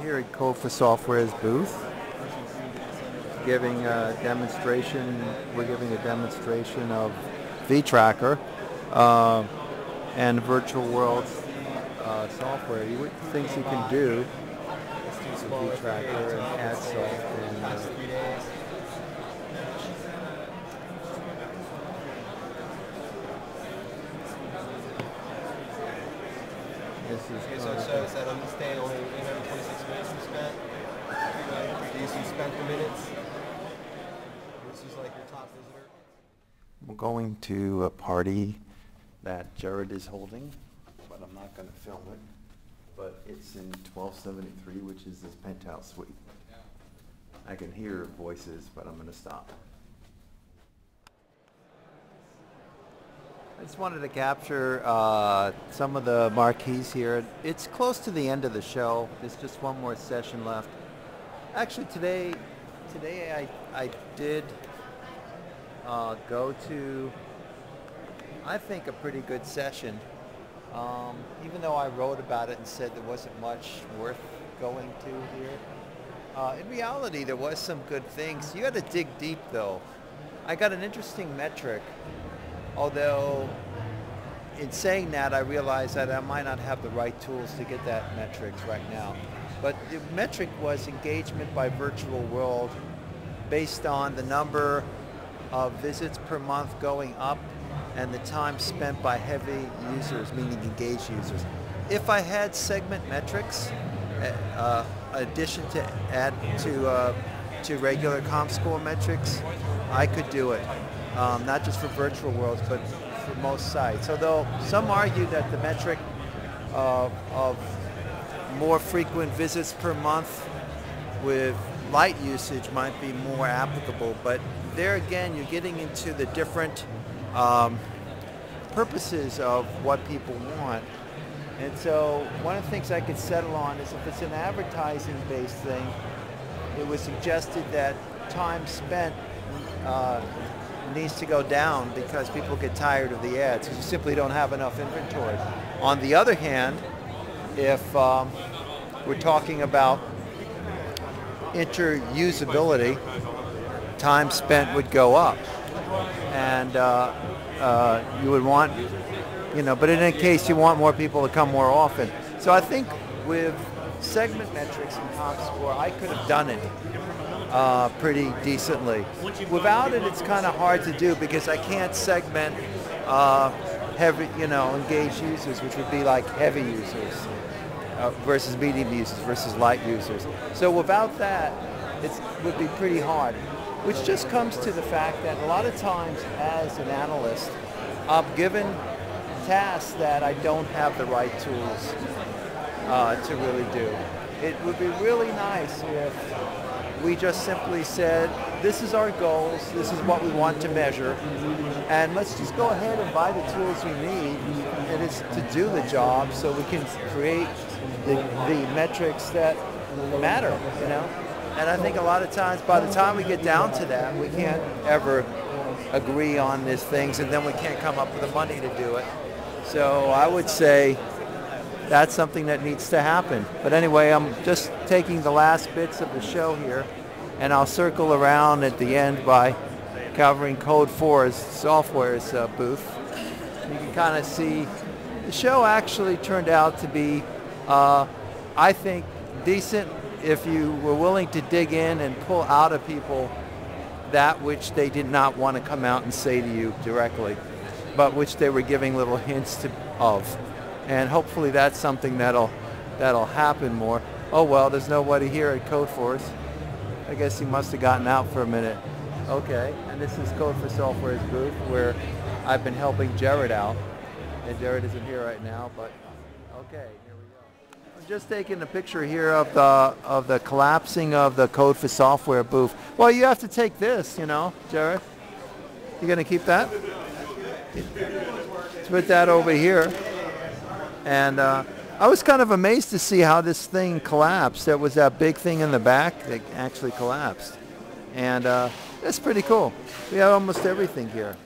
Here at Code for Software's booth, giving a demonstration. We're giving a demonstration of vTracker and virtual world software. Things you can do with vTracker and AdSoft this is okay, so it shows that on this day only 826 minutes were spent. Do you see spent the minutes? This is like your top visitor. We're going to a party that Jared is holding, but I'm not going to film it. But it's in 1273, which is his penthouse suite. I can hear voices, but I'm going to stop. I just wanted to capture some of the marquees here. It's close to the end of the show. There's just one more session left. Actually, today I did go to, I think, a pretty good session. Even though I wrote about it and said there wasn't much worth going to here. In reality, there was some good things. You had to dig deep, though. I got an interesting metric. Although, in saying that, I realized that I might not have the right tools to get that metrics right now. But the metric was engagement by virtual world based on the number of visits per month going up and the time spent by heavy users, meaning engaged users. If I had segment metrics, addition to add to regular ComScore metrics, I could do it. Not just for virtual worlds, but for most sites. Although some argue that the metric of more frequent visits per month with light usage might be more applicable. But there again, you're getting into the different purposes of what people want. And so one of the things I could settle on is if it's an advertising-based thing, it was suggested that time spent needs to go down because people get tired of the ads because you simply don't have enough inventory. On the other hand, if we're talking about interusability, time spent would go up. And you would want, but in any case, you want more people to come more often. So I think with segment metrics in ComScore, I could have done it pretty decently. Without it, it's kind of hard to do because I can't segment heavy, engaged users, which would be like heavy users versus medium users versus light users. So without that, it would be pretty hard, which just comes to the fact that a lot of times as an analyst, I'm given tasks that I don't have the right tools to really do. It would be really nice if we just simply said, this is our goals, this is what we want to measure, and let's just go ahead and buy the tools we need and it's to do the job so we can create the metrics that matter, And I think a lot of times, by the time we get down to that, we can't ever agree on these things, and then we can't come up with the money to do it. So I would say that's something that needs to happen. But anyway, I'm just taking the last bits of the show here, and I'll circle around at the end by covering Code4's Software's booth. You can kind of see the show actually turned out to be, I think, decent if you were willing to dig in and pull out of people that which they did not want to come out and say to you directly, but which they were giving little hints of. And hopefully that's something that'll happen more. Oh well, there's nobody here at Code4's. I guess he must have gotten out for a minute. Okay, and this is Code4 Software's booth where I've been helping Jared out. And Jared isn't here right now, but okay, here we go. I'm just taking a picture here of the collapsing of the Code4 Software booth. Well, you have to take this, Jared. You gonna keep that? Let's put that over here. And I was kind of amazed to see how this thing collapsed. There was that big thing in the back that actually collapsed. And that's pretty cool. We have almost everything here.